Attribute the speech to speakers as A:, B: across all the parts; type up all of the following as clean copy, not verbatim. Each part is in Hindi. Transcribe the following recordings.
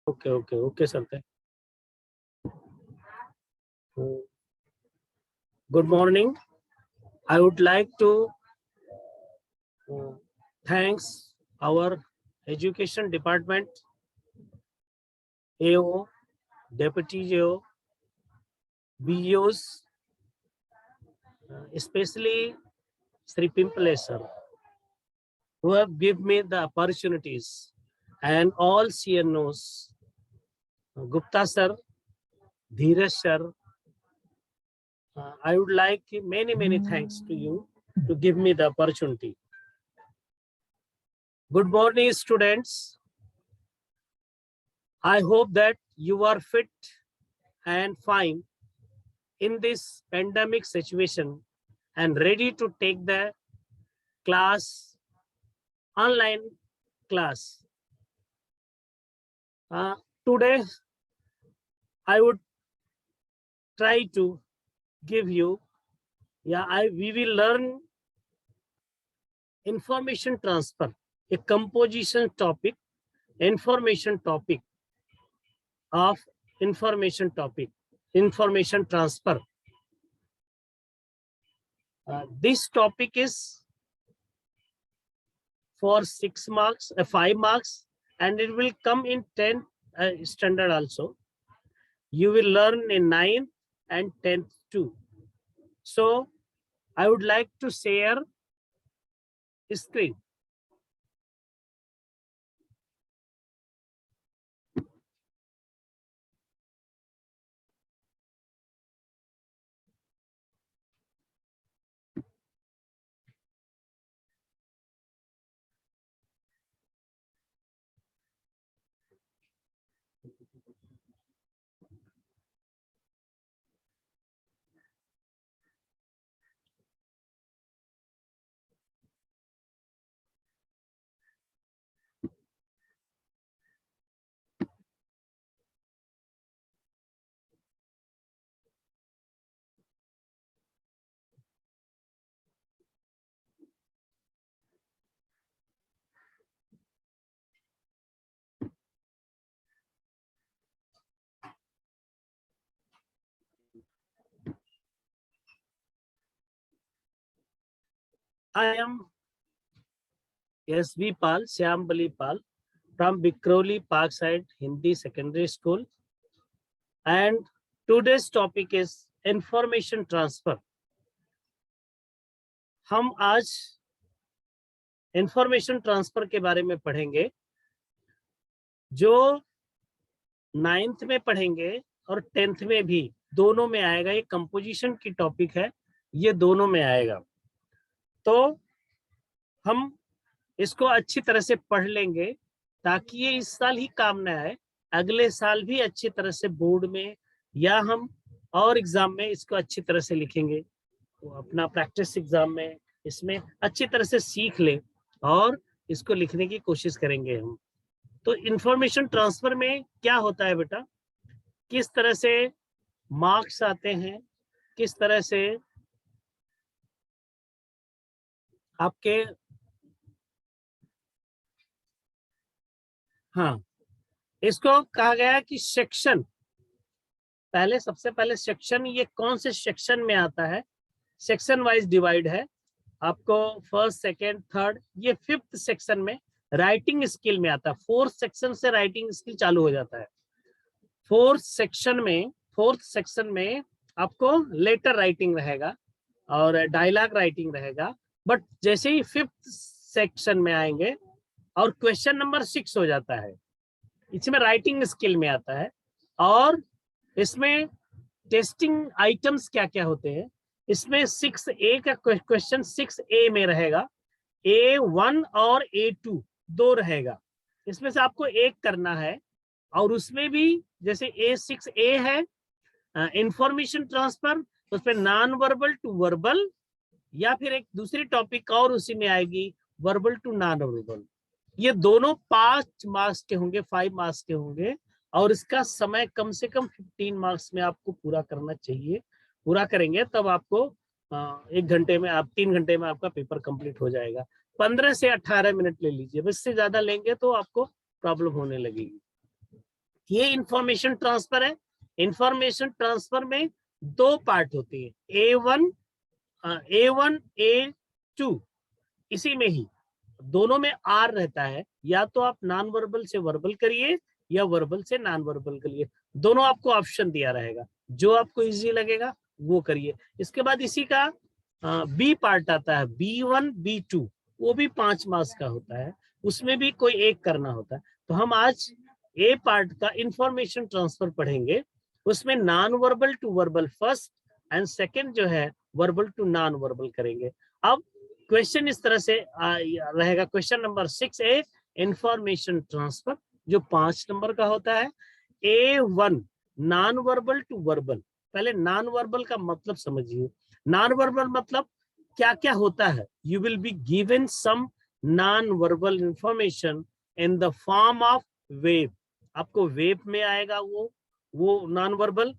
A: Okay, sir. Good morning. I would like to thanks our education department, AO, deputy AO, BEOs, especially Sri Pimple sir, who have given me the opportunities, and all CNOs, Gupta sir, Dheeraj sir. I would like many thanks to you to give me the opportunity. Good morning, students. I hope that you are fit and fine in this pandemic situation and ready to take the class, online class. Today, I would try to give you, we will learn information transfer, a composition topic, information topic of information topic, information transfer. This topic is for 6 marks, 5 marks, and it will come in 10th standard also. You will learn in 9th and 10th too. So I would like to share screen. I am S.V. Pal, Shyambali Pal from Bikroli Parkside Hindi Secondary School. And today's topic is information transfer. हम आज इंफॉर्मेशन ट्रांसफर के बारे में पढ़ेंगे, जो 9th में पढ़ेंगे और 10th में भी दोनों में आएगा। ये कंपोजिशन की टॉपिक है, ये दोनों में आएगा। तो हम इसको अच्छी तरह से पढ़ लेंगे ताकि ये इस साल ही काम न आए, अगले साल भी अच्छी तरह से बोर्ड में या हम और एग्जाम में इसको अच्छी तरह से लिखेंगे। तो अपना प्रैक्टिस एग्जाम में इसमें अच्छी तरह से सीख ले और इसको लिखने की कोशिश करेंगे हम। तो इंफॉर्मेशन ट्रांसफर में क्या होता है बेटा, किस तरह से मार्क्स आते हैं, किस तरह से आपके, हाँ, इसको कहा गया है कि सेक्शन, पहले सबसे पहले सेक्शन, ये कौन से सेक्शन में आता है, सेक्शन वाइज डिवाइड है आपको, फर्स्ट सेकंड थर्ड, ये 5th सेक्शन में राइटिंग स्किल में आता है। 4th सेक्शन से राइटिंग स्किल चालू हो जाता है। 4th सेक्शन में आपको लेटर राइटिंग रहेगा और डायलॉग राइटिंग रहेगा। बट जैसे ही 5th सेक्शन में आएंगे और क्वेश्चन नंबर 6 हो जाता है, इसमें राइटिंग स्किल में आता है। और इसमें टेस्टिंग आइटम्स क्या क्या होते हैं, इसमें 6A का क्वेश्चन 6A में रहेगा, A1 और A2 दो रहेगा, इसमें से आपको एक करना है। और उसमें भी जैसे A6A है इंफॉर्मेशन ट्रांसफर, उसमें नॉन वर्बल टू वर्बल, या फिर एक दूसरी टॉपिक और उसी में आएगी वर्बल टू नॉन वर्बल। ये दोनों 5 मार्क्स के होंगे, 5 मार्क्स के होंगे, और इसका समय कम से कम 15 मार्क्स में आपको पूरा करना चाहिए। पूरा करेंगे तब आपको 1 घंटे में, आप 3 घंटे में आपका पेपर कंप्लीट हो जाएगा। 15 से 18 मिनट ले लीजिए, इससे ज्यादा लेंगे तो आपको प्रॉब्लम होने लगेगी। ये इंफॉर्मेशन ट्रांसफर है। इंफॉर्मेशन ट्रांसफर में दो पार्ट होती है, A1 A2, इसी में ही दोनों में आर रहता है। या तो आप नॉन वर्बल से वर्बल करिए या वर्बल से नॉन वर्बल करिए, दोनों आपको ऑप्शन दिया रहेगा, जो आपको इजी लगेगा वो करिए। इसके बाद इसी का बी पार्ट आता है, B1 B2, वो भी 5 मार्क्स का होता है, उसमें भी कोई एक करना होता है। तो हम आज ए पार्ट का इंफॉर्मेशन ट्रांसफर पढ़ेंगे, उसमें non verbal to verbal first and second जो है वर्बल टू नॉन वर्बल करेंगे। अब क्वेश्चन इस तरह से रहेगा, question number 6A information transfer, जो 5 नंबर का होता है। A1 non verbal to verbal. पहले नॉन वर्बल का मतलब समझिए। नॉन वर्बल मतलब क्या क्या होता है। You will be given some non verbal information in the form of wave. आपको वेव में आएगा वो नॉन वर्बल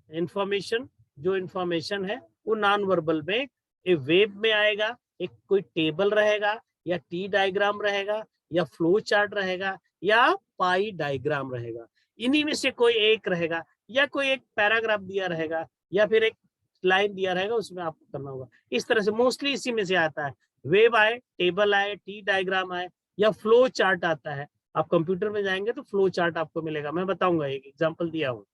A: इंफॉर्मेशन, जो इंफॉर्मेशन है वो नॉन वर्बल में वेव में आएगा। एक कोई टेबल रहेगा या टी डायग्राम रहेगा या फ्लो चार्ट रहेगा या पाई डायग्राम रहेगा, इन्हीं में से कोई एक रहेगा, या कोई एक पैराग्राफ दिया रहेगा या फिर एक लाइन दिया रहेगा, उसमें आपको करना होगा। इस तरह से मोस्टली इसी में से आता है। वेव आए, टेबल आए, टी डायग्राम आए या फ्लो चार्ट आता है। आप कंप्यूटर में जाएंगे तो फ्लो चार्ट आपको मिलेगा, मैं बताऊंगा, एक एग्जांपल दिया हूँ।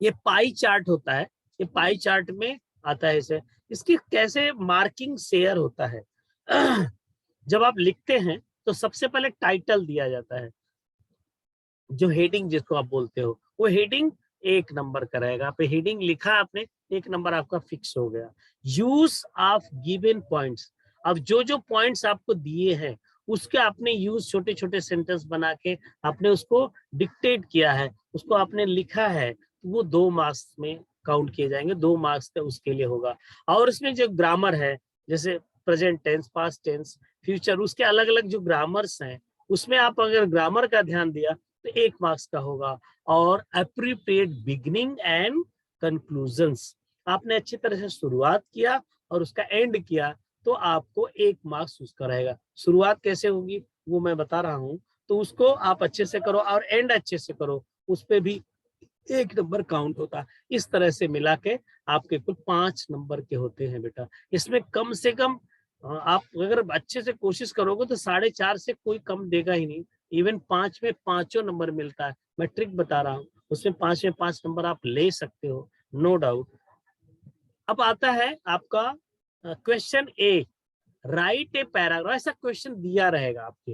A: ये पाई चार्ट होता है, ये पाई चार्ट में आता है इसे। इसकी कैसे मार्किंग शेयर होता है। जब आप लिखते हैं तो सबसे पहले टाइटल दिया जाता है, जो हेडिंग जिसको आप बोलते हो, वो हेडिंग 1 नंबर का रहेगा। आप हेडिंग लिखा आपने, 1 नंबर आपका फिक्स हो गया। यूज ऑफ गिवन पॉइंट्स, अब जो जो पॉइंट्स आपको दिए हैं उसके आपने यूज, छोटे छोटे सेंटेंस बना के आपने उसको डिक्टेट किया है, उसको आपने लिखा है, तो वो 2 मार्क्स में काउंट किए जाएंगे, 2 मार्क्स का उसके लिए होगा। और इसमें जो ग्रामर है, जैसे present tense, past tense, future, उसके अलग अलग जो ग्रामर्स हैं, उसमें आप अगर ग्रामर का ध्यान दिया तो 1 मार्क्स का होगा। और अप्रोप्रिएट बिगिनिंग एंड कंक्लूजन्स, आपने अच्छी तरह से शुरुआत किया और उसका एंड किया तो आपको 1 मार्क्स उसका रहेगा। शुरुआत कैसे होगी वो मैं बता रहा हूँ, तो उसको आप अच्छे से करो और एंड अच्छे से करो, उस पर भी 1 नंबर काउंट होता है। इस तरह से मिला के आपके कुल 5 नंबर के होते हैं बेटा। इसमें कम से कम आप अगर अच्छे से कोशिश करोगे तो 4.5 से कोई कम देगा ही नहीं। इवन 5 में 5 नंबर मिलता है, मैं ट्रिक बता रहा हूँ, उसमें 5 में 5 नंबर आप ले सकते हो, नो डाउट। अब आता है आपका question A, right a paragraph. ऐसा क्वेश्चन दिया रहेगा आपके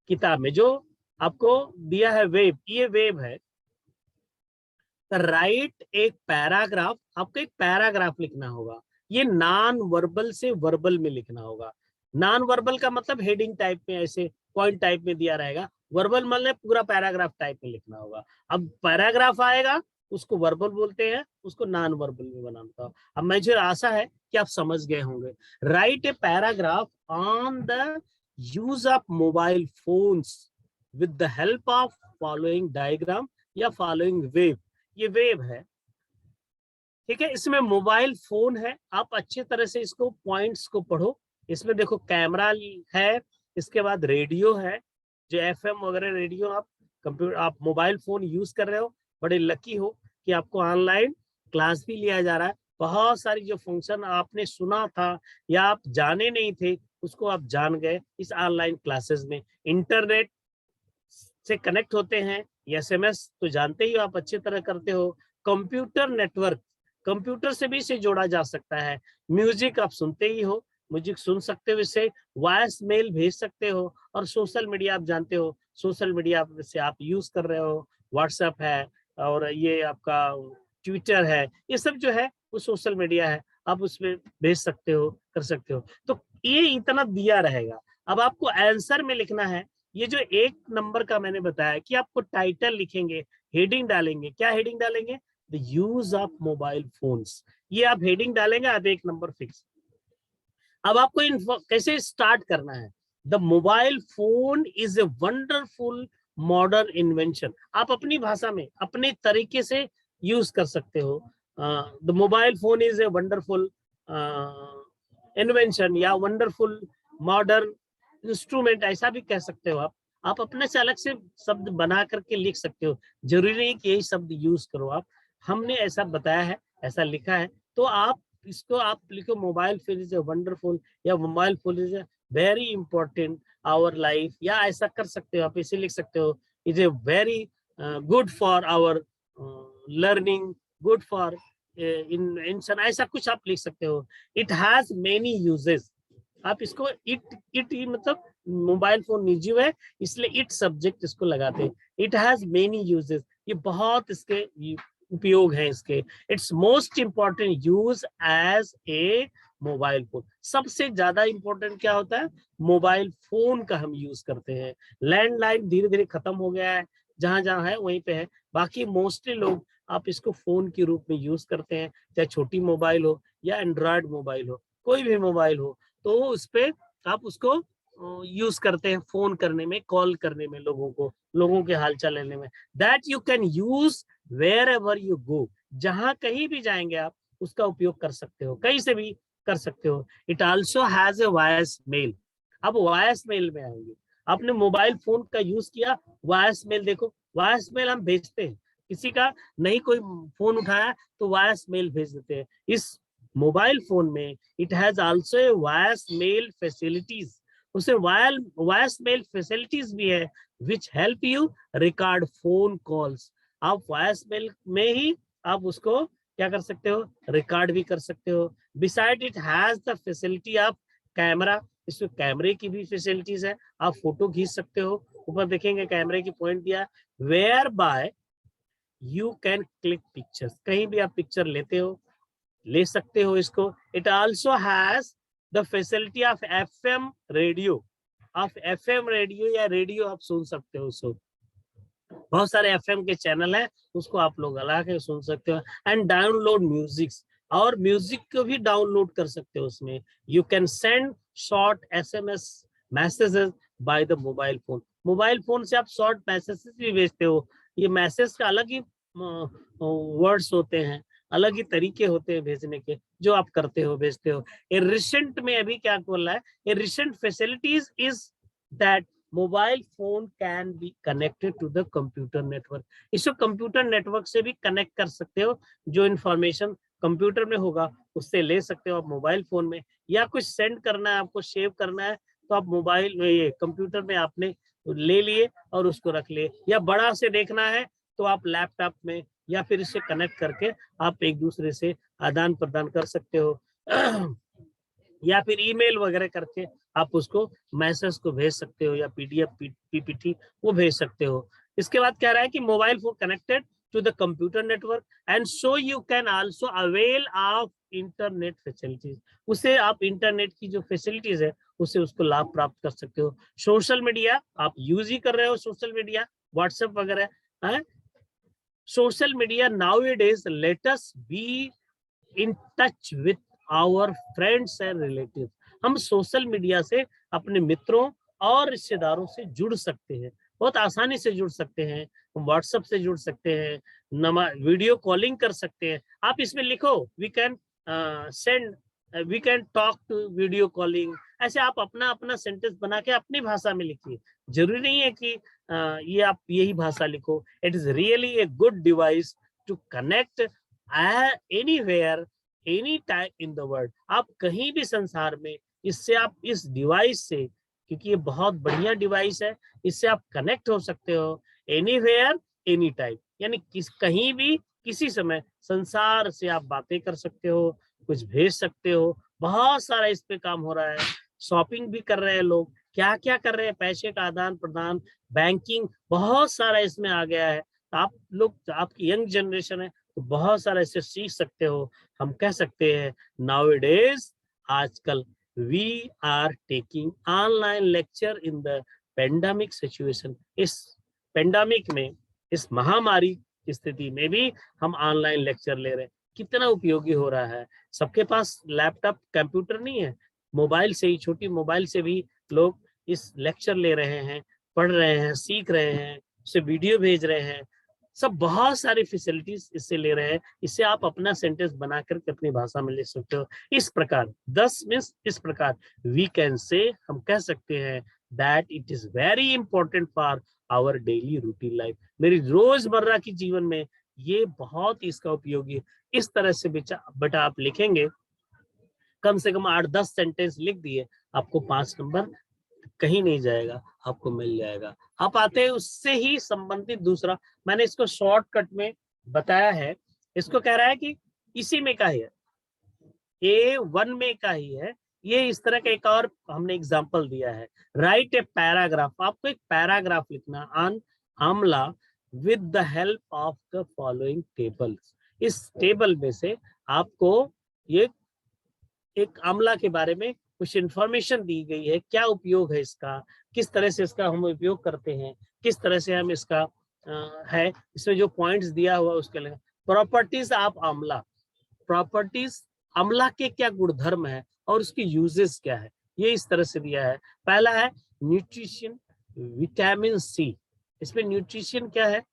A: किताब में, जो आपको दिया है वेव, ये वेव है। राइट एक पैराग्राफ, आपको एक पैराग्राफ लिखना होगा। ये नॉन वर्बल से वर्बल में लिखना होगा। नॉन वर्बल का मतलब हेडिंग टाइप में, ऐसे पॉइंट टाइप में दिया रहेगा। वर्बल मतलब पूरा पैराग्राफ टाइप में लिखना होगा। अब पैराग्राफ आएगा उसको वर्बल बोलते हैं, उसको नॉन वर्बल में बनाना होगा। अब मुझे आशा है कि आप समझ गए होंगे। Right a paragraph on the use of mobile phones with the help of following diagram या फॉलोइंग वेव। ये वेव है, ठीक है। इसमें मोबाइल फोन है, आप अच्छे तरह से इसको पॉइंट्स को पढ़ो। इसमें देखो कैमरा है, इसके बाद रेडियो है, जो एफएम वगैरह रेडियो, आप कंप्यूटर, आप मोबाइल फोन यूज कर रहे हो, बड़े लकी हो कि आपको ऑनलाइन क्लास भी लिया जा रहा है। बहुत सारी जो फंक्शन आपने सुना था या आप जाने नहीं थे, उसको आप जान गए इस ऑनलाइन क्लासेस में। इंटरनेट से कनेक्ट होते हैं, एसएमएस तो जानते ही हो आप, अच्छी तरह करते हो। कंप्यूटर नेटवर्क, कंप्यूटर से भी इसे जोड़ा जा सकता है। म्यूजिक आप सुनते ही हो, म्यूजिक सुन सकते हो, इससे वॉइस मेल भेज सकते हो। और सोशल मीडिया आप जानते हो, सोशल मीडिया से आप यूज कर रहे हो, व्हाट्सएप है और ये आपका ट्विटर है, ये सब जो है वो सोशल मीडिया है, आप उसमें भेज सकते हो, कर सकते हो। तो ये इतना दिया रहेगा। अब आपको आंसर में लिखना है, ये जो 1 नंबर का मैंने बताया कि आपको टाइटल लिखेंगे, हेडिंग डालेंगे। क्या हेडिंग डालेंगे? The use of mobile phones, ये आप हेडिंग डालेंगे, आप 1 नंबर फिक्स। अब आपको कैसे स्टार्ट करना है। The mobile phone is a wonderful modern invention, आप अपनी भाषा में अपने तरीके से यूज कर सकते हो। The mobile phone is a wonderful invention या वंडरफुल मॉडर्न इंस्ट्रूमेंट, ऐसा भी कह सकते हो आप। आप अपने से अलग से शब्द बना करके लिख सकते हो, जरूरी नहीं कि यही शब्द यूज करो आप। हमने ऐसा बताया है, ऐसा लिखा है, तो आप इसको आप लिखो, mobile phone is a wonderful, या mobile phone is a very important our life, या ऐसा कर सकते हो आप, इसे लिख सकते हो is a very good for our learning, good for इंसान, ऐसा कुछ आप लिख सकते हो। इट हैज मेनी यूजेस, आप इसको इट मतलब मोबाइल फोन निजी है, इसलिए इट सब्जेक्ट इसको लगाते हैं। इट हैज मेनी यूजेस, ये बहुत इसके उपयोग हैं इसके। It's most important use as a mobile phone, सबसे ज्यादा इंपॉर्टेंट क्या होता है, मोबाइल फोन का हम यूज करते हैं। लैंडलाइन धीरे धीरे खत्म हो गया है, जहां जहां है वहीं पे है, बाकी मोस्टली लोग आप इसको फोन के रूप में यूज करते हैं, चाहे छोटी मोबाइल हो या एंड्रॉयड मोबाइल हो, कोई भी मोबाइल हो, तो उस पे आप उसको यूज करते हैं फोन करने में, कॉल करने में, लोगों को, लोगों के हालचाल लेने में। That you can use wherever you go, जहां कहीं भी जाएंगे आप उसका उपयोग कर सकते हो, कहीं से भी कर सकते हो। It also has a voice mail. अब वॉइस मेल में आएंगे, आपने मोबाइल फोन का यूज किया, वॉइस मेल देखो, वॉइस मेल हम भेजते हैं, किसी का नहीं कोई फोन उठाया तो वॉइस मेल भेज देते हैं। इस मोबाइल फोन में it has also a voice mail facilities, उसे वॉइस मेल फैसिलिटीज भी है, which help you record phone calls. आप वॉइस मेल में ही आप उसको क्या कर सकते हो, रिकॉर्ड भी कर सकते हो। Beside it has the facility of camera, इसमें कैमरे की भी फैसिलिटीज है, आप फोटो खींच सकते हो, ऊपर देखेंगे कैमरे की पॉइंट दिया, whereby you can click pictures, कहीं भी आप पिक्चर लेते हो, ले सकते हो इसको। It also has the facility of FM radio, आप एफएम रेडियो या रेडियो आप सुन सकते हो उसको, बहुत सारे एफएम के चैनल हैं, उसको आप लोग लगा के सुन सकते हो। एंड डाउनलोड म्यूजिक, और म्यूजिक को भी डाउनलोड कर सकते हो उसमें। You can send short SMS messages by the mobile phone, mobile phone से आप शॉर्ट मैसेजेस भी भेजते हो। ये मैसेज का अलग ही वर्ड्स होते हैं, अलग ही तरीके होते हैं भेजने के, जो आप करते हो, भेजते हो। ए रिसेंट में अभी क्या बोल रहा है, a recent facilities is that mobile phone can be connected to the computer network, इसको कंप्यूटर नेटवर्क से भी कनेक्ट कर सकते हो, जो इंफॉर्मेशन कंप्यूटर में होगा उससे ले सकते हो आप मोबाइल फोन में, या कुछ सेंड करना है आपको, सेव करना है, तो आप मोबाइल में, ये कंप्यूटर में आपने ले लिए और उसको रख लिए, या बड़ा से देखना है तो आप लैपटॉप में या फिर इससे कनेक्ट करके आप एक दूसरे से आदान प्रदान कर सकते हो या फिर ईमेल वगैरह करके आप उसको मैसेज को भेज सकते हो, या पीडीएफ पीपीटी वो भेज सकते हो। इसके बाद क्या रहा है कि mobile phone connected to the computer network, and so you can also avail of internet facilities, उसे आप इंटरनेट की जो फैसिलिटीज है उससे उसको लाभ प्राप्त कर सकते हो। सोशल मीडिया आप यूज ही कर रहे हो, सोशल मीडिया व्हाट्सएप वगैरह है। Social media now it is let us be in touch with our friends and relative, हम सोशल मीडिया से अपने मित्रों और रिश्तेदारों से जुड़ सकते हैं, बहुत आसानी से जुड़ सकते हैं। हम व्हाट्सएप से जुड़ सकते हैं, वीडियो कॉलिंग कर सकते हैं। आप इसमें लिखो we can send, we can talk to video calling, ऐसे आप अपना अपना सेंटेंस बना के अपनी भाषा में लिखिए, जरूरी नहीं है कि ये आप यही भाषा लिखो। It is really a good device to connect anywhere any time in the world, आप कहीं भी संसार में, इससे आप इस डिवाइस से, क्योंकि ये बहुत बढ़िया डिवाइस है, इससे आप कनेक्ट हो सकते हो एनीवेयर एनी टाइम, यानी कहीं भी किसी समय संसार से आप बातें कर सकते हो, कुछ भेज सकते हो, बहुत सारा इस पे काम हो रहा है। शॉपिंग भी कर रहे हैं लोग, क्या क्या कर रहे हैं, पैसे का आदान प्रदान, बैंकिंग, बहुत सारा इसमें आ गया है। आप लोग, आपकी यंग जनरेशन है तो बहुत सारा इससे सीख सकते हो। हम कह सकते हैं नाउअडेज, आजकल we are taking online lecture in the pandemic situation, इस पेंडेमिक में, इस महामारी की स्थिति में भी हम ऑनलाइन लेक्चर ले रहे हैं, कितना उपयोगी हो रहा है। सबके पास लैपटॉप कंप्यूटर नहीं है, मोबाइल से ही, छोटी मोबाइल से भी लोग इस लेक्चर ले रहे हैं, पढ़ रहे हैं, सीख रहे हैं, उससे वीडियो भेज रहे हैं, सब बहुत सारी फैसिलिटीज इससे ले रहे हैं। इससे आप अपना सेंटेंस बना करके अपनी भाषा में लिख सकते हो। इस प्रकार 10 मीन्स इस प्रकार वी कैन से, हम कह सकते हैं that it is very important for our daily routine life. मेरी रोजमर्रा की जीवन में ये बहुत ही इसका उपयोगी है। इस तरह से बेटा आप लिखेंगे, कम से कम 8-10 सेंटेंस लिख दिए, आपको 5 नंबर कहीं नहीं जाएगा, आपको मिल जाएगा। आप आते हैं उससे ही संबंधित दूसरा, मैंने इसको शॉर्टकट में बताया है। इसको कह रहा है कि इसी में का ही है, A1 में का ही है। ये इस तरह का एक और हमने एग्जांपल दिया है। राइट ए पैराग्राफ, आपको एक पैराग्राफ लिखना on Amla with the help of the following tables. इस टेबल में से आपको ये एक आमला के बारे में कुछ इंफॉर्मेशन दी गई है, क्या उपयोग है इसका, किस तरह से इसका हम उपयोग करते हैं, किस तरह से हम इसका है, इसमें जो पॉइंट्स दिया हुआ उसके लिए। Properties of Amla, properties Amla के क्या गुणधर्म है और उसकी यूजेस क्या है, ये इस तरह से दिया है। पहला है न्यूट्रिशन, विटामिन सी। इसमें न्यूट्रिशन क्या है,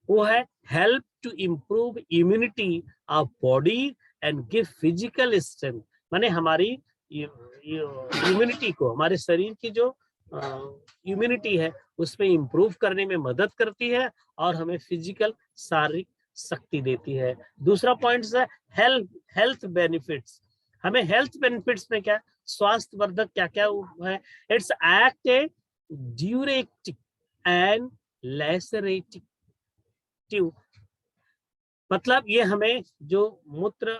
A: वो है help to improve immunity of body and give physical strength. माने हमारी इम्यूनिटी को, हमारे शरीर की जो इम्यूनिटी है उसमें इम्प्रूव करने में मदद करती है और हमें फिजिकल शारीरिक शक्ति देती है। दूसरा पॉइंट है हेल्थ बेनिफिट्स। हमें हेल्थ बेनिफिट्स में क्या, स्वास्थ्य वर्धक क्या क्या है। It's act a diuretic and laxative, मतलब ये हमें जो मूत्र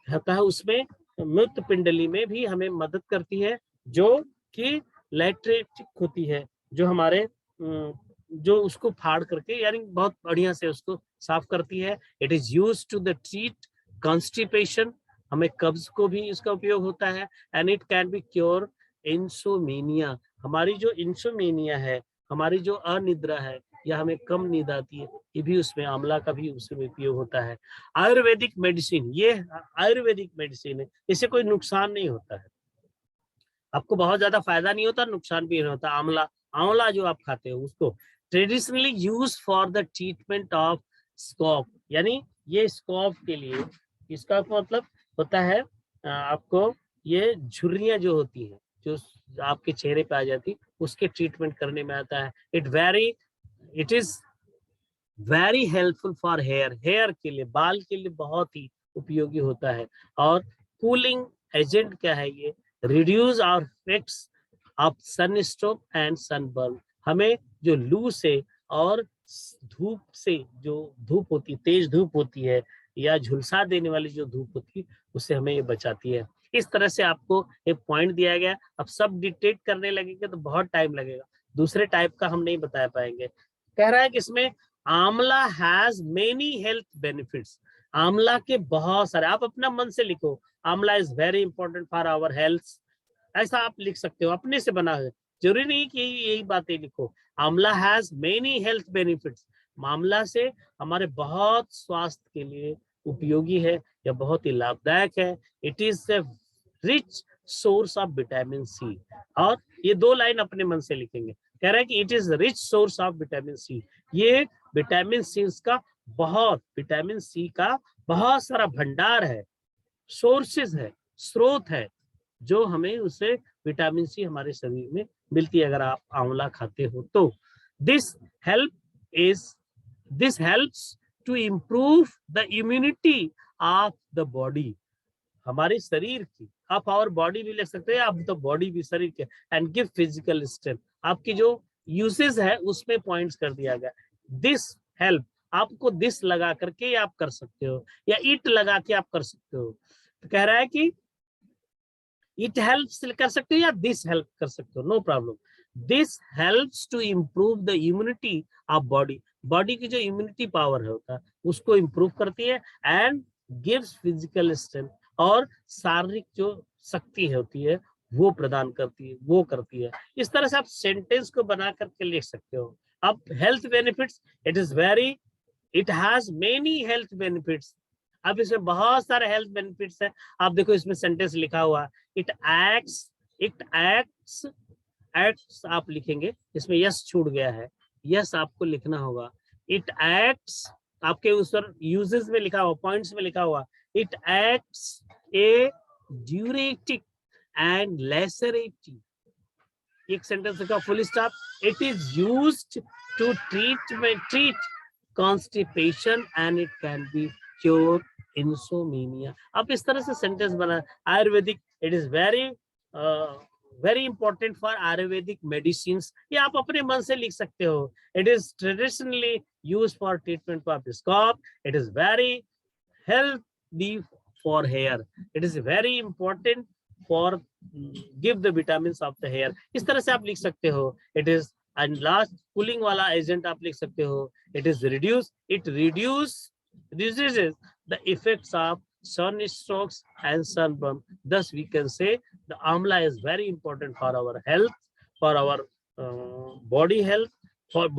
A: होता है उसमें मूत्र पिंडली में भी हमें मदद करती है, जो कि लैटरेटिक होती है, जो हमारे जो उसको फाड़ करके यानी बहुत बढ़िया से उसको साफ करती है। It is used to the treat constipation, हमें कब्ज को भी इसका उपयोग होता है। And it can be cure insomnia, हमारी जो इंसोमेनिया है, हमारी जो अनिद्रा है या हमें कम नींद आती है, ये भी उसमें आंवला का भी उसमें उपयोग होता है। आयुर्वेदिक मेडिसिन, ये आयुर्वेदिक मेडिसिन है, इससे कोई नुकसान नहीं होता है, आपको बहुत ज्यादा फायदा नहीं होता, नुकसान भी नहीं होता। आंवला, आंवला जो आप खाते हो उसको traditionally use for the treatment of scoff, यानी ये स्कॉफ के लिए, इसका मतलब होता है आपको ये झुर्रियां जो होती हैं, जो आपके चेहरे पे आ जाती, उसके ट्रीटमेंट करने में आता है। It is very helpful for hair, hair के लिए, बाल के लिए बहुत ही उपयोगी होता है। और कूलिंग एजेंट क्या है ये, reduce our effects of sunstroke and sunburn, हमें जो लू से और धूप से, जो धूप होती, तेज धूप होती है या झुलसा देने वाली जो धूप होती है, उससे हमें ये बचाती है। इस तरह से आपको एक पॉइंट दिया गया। अब सब डिटेक्ट करने लगेंगे तो बहुत टाइम लगेगा, दूसरे टाइप का हम नहीं बता पाएंगे। कह रहा है कि इसमें आंवला हैज मेनी हेल्थ बेनिफिट्स, आंवला के बहुत सारे, आप अपना मन से लिखो, amla is very important for our health, ऐसा आप लिख सकते हो अपने से बना है, जरूरी नहीं कि यही बातें लिखो। आंवला हैज मेनी हेल्थ बेनिफिट्स, आंवला से हमारे बहुत स्वास्थ्य के लिए उपयोगी है या बहुत ही लाभदायक है। It is a rich source of vitamin C, और ये 2 लाइन अपने मन से लिखेंगे। कह रहा है कि it is rich source of vitamin C, ये विटामिन सी का बहुत, विटामिन सी का बहुत सारा भंडार है, सोर्सेज है, स्रोत है, जो हमें उससे विटामिन सी हमारे शरीर में मिलती है अगर आप आंवला खाते हो तो। This helps to improve the immunity of the body, हमारे शरीर की, आप और बॉडी भी लिख सकते हैं, आप तो बॉडी भी शरीर के, एंड गिव फिजिकल स्ट्रेंथ, आपकी जो यूसेज है उसमें पॉइंट्स कर दिया गया। दिस हेल्प, आपको दिस लगा करके आप कर सकते हो या इट लगा के आप कर सकते हो। तो कह रहा है कि इट हेल्प्स कर सकते हो या दिस हेल्प कर सकते हो, no problem. This helps to improve the immunity of body, body की जो इम्यूनिटी पावर होता है उसको इम्प्रूव करती है। एंड गिव्स फिजिकल स्ट्रेंथ, और शारीरिक जो शक्ति होती है वो प्रदान करती है, वो करती है। इस तरह से आप सेंटेंस को बना करके लिख सकते हो। अब health benefits, it has many health benefits, अब इसमें बहुत सारे हेल्थ बेनिफिट्स है। आप देखो इसमें सेंटेंस लिखा हुआ, इट एक्ट्स आप लिखेंगे, इसमें यस छूट गया है, यस आपको लिखना होगा। इट एक्ट्स, आपके उस पर यूजेस में लिखा हुआ, पॉइंट्स में लिखा हुआ, it acts a diuretic and laxative, एक सेंटेंस का full stop, it is used to treat constipation and it can be cure insomnia. आप इस तरह से सेंटेंस बना। Ayurvedic, it is very important for Ayurvedic medicine, ये आप अपने मन से लिख सकते हो। It is traditionally use for treatment of scalp, it is very healthy for hair, it is very important for give the vitamins of the hair। इस तरह से आप लिख सकते हो। It is and last cooling वाला एजेंट आप लिख सकते हो। It is reduce, it reduces the effects of sunstrokes and sunburn, thus we can say the amla is very important for our health, for our body health, for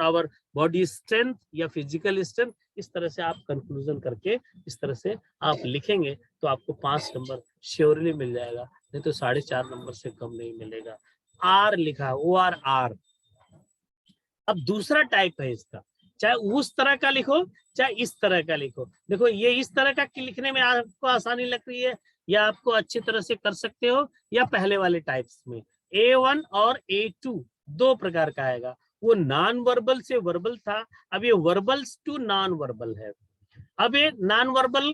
A: our body strength या physical strength। इस तरह से आप कंक्लूजन करके इस तरह से आप लिखेंगे तो आपको 5 नंबर श्योरली मिल जाएगा, नहीं तो 4.5 नंबर से कम नहीं मिलेगा। आर लिखा, ORR। अब दूसरा टाइप है इसका, चाहे उस तरह का लिखो चाहे इस तरह का लिखो। देखो ये इस तरह का लिखने में आपको आसानी लग रही है या आपको अच्छी तरह से कर सकते हो, या पहले वाले टाइप्स में A1 और A2 दो प्रकार का आएगा। वो नॉन वर्बल से वर्बल था, अब ये वर्बल्स टू नॉन वर्बल है। अब ये नॉन वर्बल,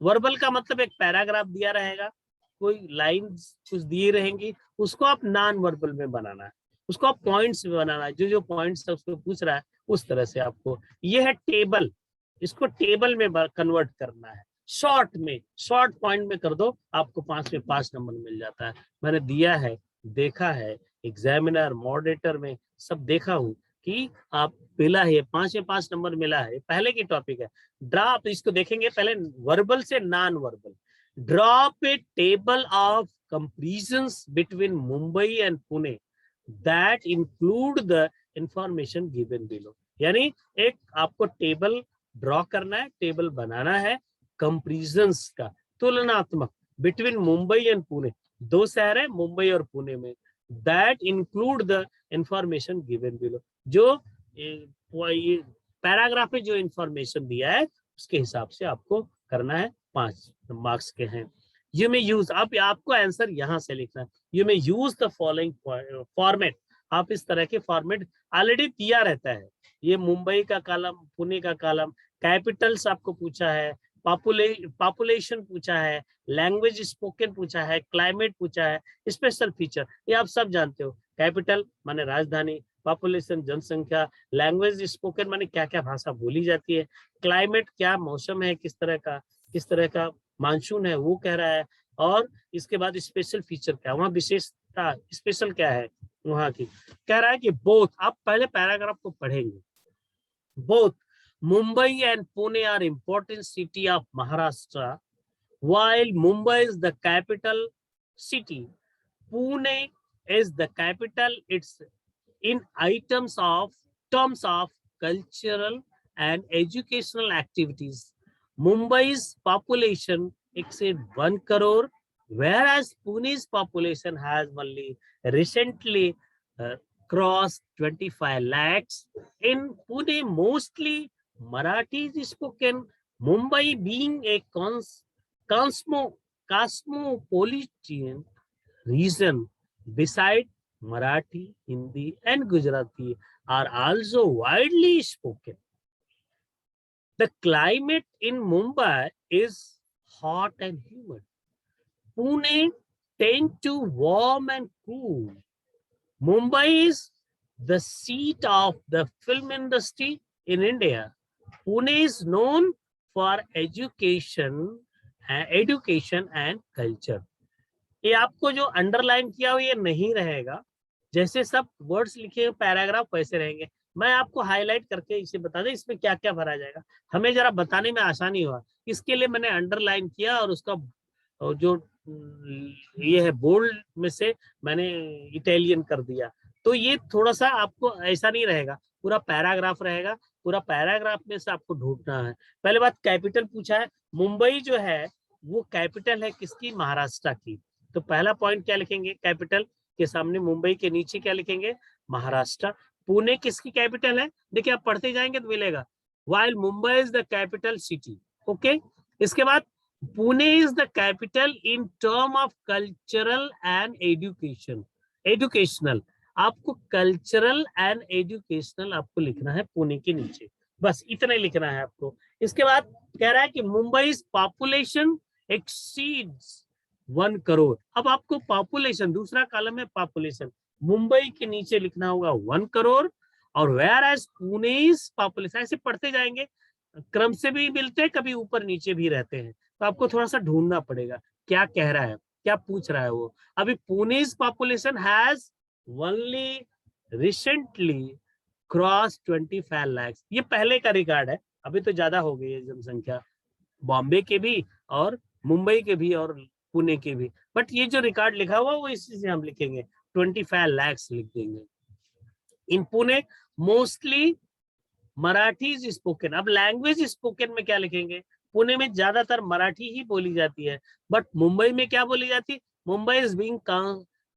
A: वर्बल का मतलब एक पैराग्राफ दिया रहेगा, कोई लाइंस कुछ दिए रहेंगी, उसको आप नॉन वर्बल में बनाना है, उसको आप पॉइंट्स में बनाना है, जो जो पॉइंट्स उसको पूछ रहा है उस तरह से आपको। ये है टेबल, इसको टेबल में कन्वर्ट करना है। शॉर्ट में, शॉर्ट पॉइंट में कर दो, आपको 5 में 5 नंबर मिल जाता है। मैंने दिया है, देखा है, एग्जामिनर मॉडरेटर में सब देखा हूं कि आप मिला है 5 में 5 नंबर मिला है। पहले की टॉपिक है ड्रॉप, इसको देखेंगे पहले वर्बल से non verbal. Drop A table of comparisons between Mumbai and Pune that include the information given below. यानी एक आपको टेबल ड्रॉ करना है, टेबल बनाना है कंपैरिजंस का, तुलनात्मक, बिटवीन मुंबई एंड पुणे, दो शहर है मुंबई और पुणे में, that include the information given below, जो पैराग्राफ में जो इंफॉर्मेशन दिया है उसके हिसाब से आपको करना है। 5 मार्क्स के हैं। यू मे यूज, अब आपको आंसर यहां से लिखना है। You may use the following format, आप इस तरह के फॉर्मेट ऑलरेडी दिया रहता है। ये मुंबई का कॉलम, पुणे का कॉलम, कैपिटल्स आपको पूछा है, पॉपुलेशन पूछा है, लैंग्वेज स्पोकन पूछा है, क्लाइमेट पूछा है, स्पेशल फीचर, ये आप सब जानते हो। कैपिटल माने राजधानी, पॉपुलेशन जनसंख्या, लैंग्वेज स्पोकन माने क्या क्या भाषा बोली जाती है, क्लाइमेट क्या मौसम है, किस तरह का मानसून है वो कह रहा है, और इसके बाद स्पेशल फीचर क्या, वहाँ विशेषता स्पेशल क्या है वहाँ की, कह रहा है कि बोथ, आप पहले पैराग्राफ को पढ़ेंगे, both Mumbai and Pune are important city of Maharashtra. While Mumbai is the capital city, Pune is the capital. It's in terms of cultural and educational activities. Mumbai's population exceeds 1 crore, whereas Pune's population has only recently crossed 25 lakhs. In Pune, mostly Marathi is spoken. Mumbai, being a cosmopolitan region, beside Marathi, Hindi, and Gujarati are also widely spoken. The climate in Mumbai is hot and humid. Pune tends to warm and cool. Mumbai is the seat of the film industry in India. Pune is known for education and culture. ये आपको जो अंडरलाइन किया हुआ ये नहीं रहेगा, जैसे सब वर्ड्स लिखे पैराग्राफ वैसे रहेंगे। मैं आपको हाईलाइट करके इसे बता दें इसमें क्या क्या भरा जाएगा, हमें जरा बताने में आसानी हुआ, इसके लिए मैंने अंडरलाइन किया और उसका जो ये है बोल्ड में से मैंने इटालियन कर दिया। तो ये थोड़ा सा आपको ऐसा नहीं रहेगा, पूरा पैराग्राफ रहेगा, पूरा पैराग्राफ में से आपको ढूंढना है। पहले बात कैपिटल पूछा है, मुंबई जो है वो कैपिटल है किसकी, महाराष्ट्र की। तो पहला पॉइंट क्या लिखेंगे, कैपिटल के सामने मुंबई के नीचे क्या लिखेंगे, महाराष्ट्र। पुणे किसकी कैपिटल है, देखिए आप पढ़ते जाएंगे तो मिलेगा, while Mumbai is the capital city. Okay, इसके बाद Pune is the capital in term of cultural and education. Educational, आपको कल्चरल एंड एजुकेशनल आपको लिखना है पुणे के नीचे, बस इतना ही लिखना है आपको। इसके बाद कह रहा है कि मुंबई पॉपुलेशन एक्सीड्स 1 करोड़। अब आपको पॉपुलेशन, दूसरा कॉलम है पॉपुलेशन, मुंबई के नीचे लिखना होगा 1 करोड़, और वेयर एज पुणे पॉपुलेशन, ऐसे पढ़ते जाएंगे, क्रम से भी मिलते हैं, कभी ऊपर नीचे भी रहते हैं, तो आपको थोड़ा सा ढूंढना पड़ेगा क्या कह रहा है, क्या पूछ रहा है वो। अभी Pune population has only recently cross 25 lakh, ये पहले का रिकॉर्ड है, अभी तो ज्यादा हो गई है जनसंख्या, बॉम्बे के भी और मुंबई के भी और पुणे के भी, बट ये जो रिकॉर्ड लिखा हुआ वो इसी से हम लिखेंगे, 25 लाख लिख देंगे। In Pune mostly Marathi is spoken, अब लैंग्वेज स्पोकन में क्या लिखेंगे, पुणे में ज्यादातर मराठी ही बोली जाती है, बट मुंबई में क्या बोली जाती है, Mumbai is being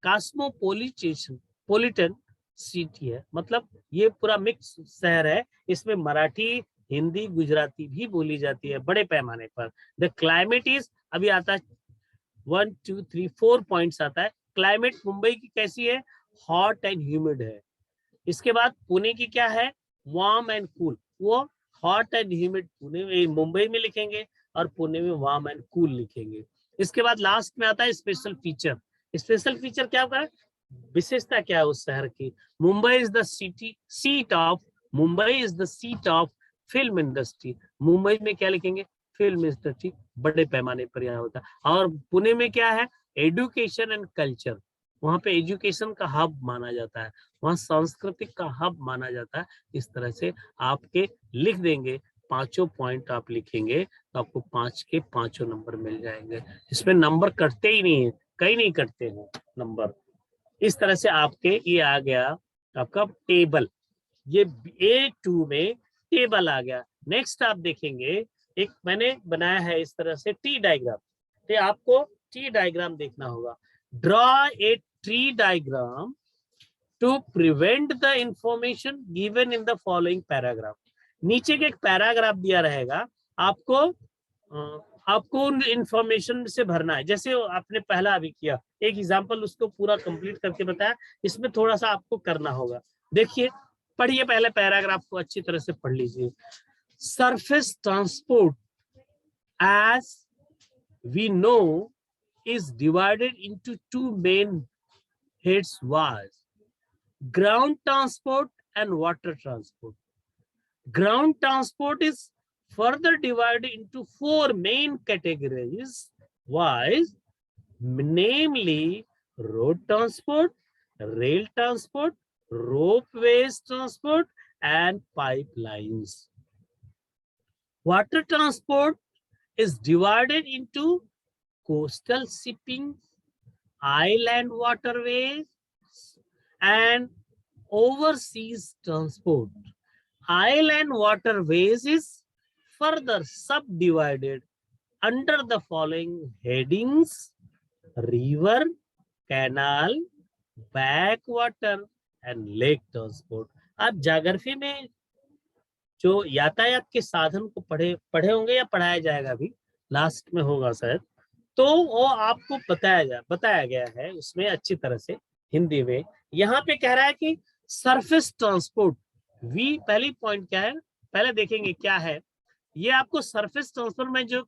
A: cosmopolitan city है, मतलब ये पूरा मिक्स शहर है, इसमें मराठी, हिंदी, गुजराती भी बोली जाती है बड़े पैमाने पर। द क्लाइमेट इज, अभी आता है 1 2 3 4 पॉइंट्स आता है, क्लाइमेट मुंबई की कैसी है, हॉट एंड ह्यूमिड है। इसके बाद पुणे की क्या है, वार्म एंड कूल, वो हॉट एंड ह्यूमिड पुणे में, मुंबई में लिखेंगे, और पुणे में वार्म एंड कूल लिखेंगे। इसके बाद लास्ट में आता है स्पेशल फीचर। स्पेशल फीचर क्या होगा, विशेषता क्या है उस शहर की, Mumbai is the seat of film industry, Mumbai में क्या लिखेंगे, फिल्म इंडस्ट्री बड़े पैमाने पर यहाँ होता है। और पुणे में क्या है, एजुकेशन एंड कल्चर, वहां पे एजुकेशन का हब माना जाता है, वहां सांस्कृतिक का हब माना जाता है। इस तरह से आपके लिख देंगे, पांचों पॉइंट आप लिखेंगे तो आपको 5 के 5 नंबर मिल जाएंगे। इसमें नंबर कटते ही नहीं है, कहीं नहीं कटते हैं नंबर। इस तरह से आपके ये आ गया आपका टेबल, ये A2 में टेबल आ गया। नेक्स्ट आप देखेंगे, एक मैंने बनाया है इस तरह से टी डायग्राम, तो आपको टी डायग्राम देखना होगा। Draw a tree diagram to prevent the information given in the following paragraph. नीचे के एक पैराग्राफ दिया रहेगा, आपको उन इंफॉर्मेशन से भरना है, जैसे आपने पहला अभी किया, एक एग्जांपल उसको पूरा कंप्लीट करके बताया, इसमें थोड़ा सा आपको करना होगा। देखिए, पढ़िए, पहले पैराग्राफ को अच्छी तरह से पढ़ लीजिए। Surface transport as we know is divided into two main heads was ground transport and water transport. Ground transport is further divided into 4 main categories was, namely road transport, rail transport, ropeways transport and pipelines. Water transport is divided into coastal shipping, island waterways, and overseas transport. Island waterways is further subdivided under the following headings: river, canal, backwater, and lake transport. आप ज्योग्राफी में जो यातायात के साधन को पढ़े होंगे या पढ़ाया जाएगा, अभी लास्ट में होगा शायद, तो वो आपको बताया गया है उसमें अच्छी तरह से हिंदी में। यहाँ पे कह रहा है कि सरफेस ट्रांसपोर्ट, वी पहली पॉइंट क्या है, पहले देखेंगे क्या है। ये आपको सरफेस ट्रांसपोर्ट में जो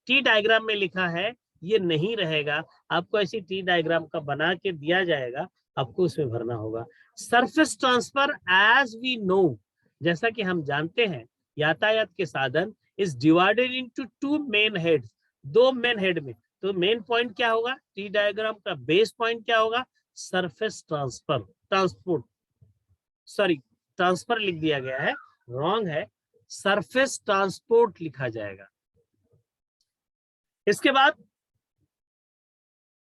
A: टी डायग्राम में लिखा है ये नहीं रहेगा, आपको ऐसी टी डायग्राम का बना के दिया जाएगा, आपको उसमें भरना होगा। Surface transfer as we know, जैसा कि हम जानते हैं, यातायात के साधन is divided into 2 main heads, 2 main head में। तो मेन पॉइंट क्या होगा, टी डायग्राम का बेस पॉइंट क्या होगा, सरफेस ट्रांसफर लिख दिया गया है, रॉन्ग है, सरफेस ट्रांसपोर्ट लिखा जाएगा। इसके बाद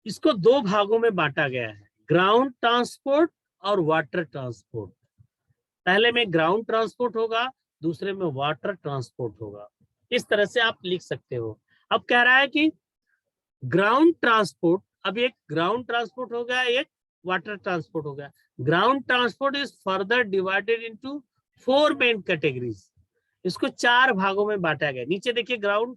A: इसको 2 भागों में बांटा गया है, ग्राउंड ट्रांसपोर्ट और वाटर ट्रांसपोर्ट। पहले में ग्राउंड ट्रांसपोर्ट होगा, दूसरे में वाटर ट्रांसपोर्ट होगा। इस तरह से आप लिख सकते हो। अब कह रहा है कि ग्राउंड ट्रांसपोर्ट, अब एक ग्राउंड ट्रांसपोर्ट हो गया, एक वाटर ट्रांसपोर्ट हो गया। Ground transport is further divided into 4 main categories, इसको 4 भागों में बांटा गया। नीचे देखिए, ग्राउंड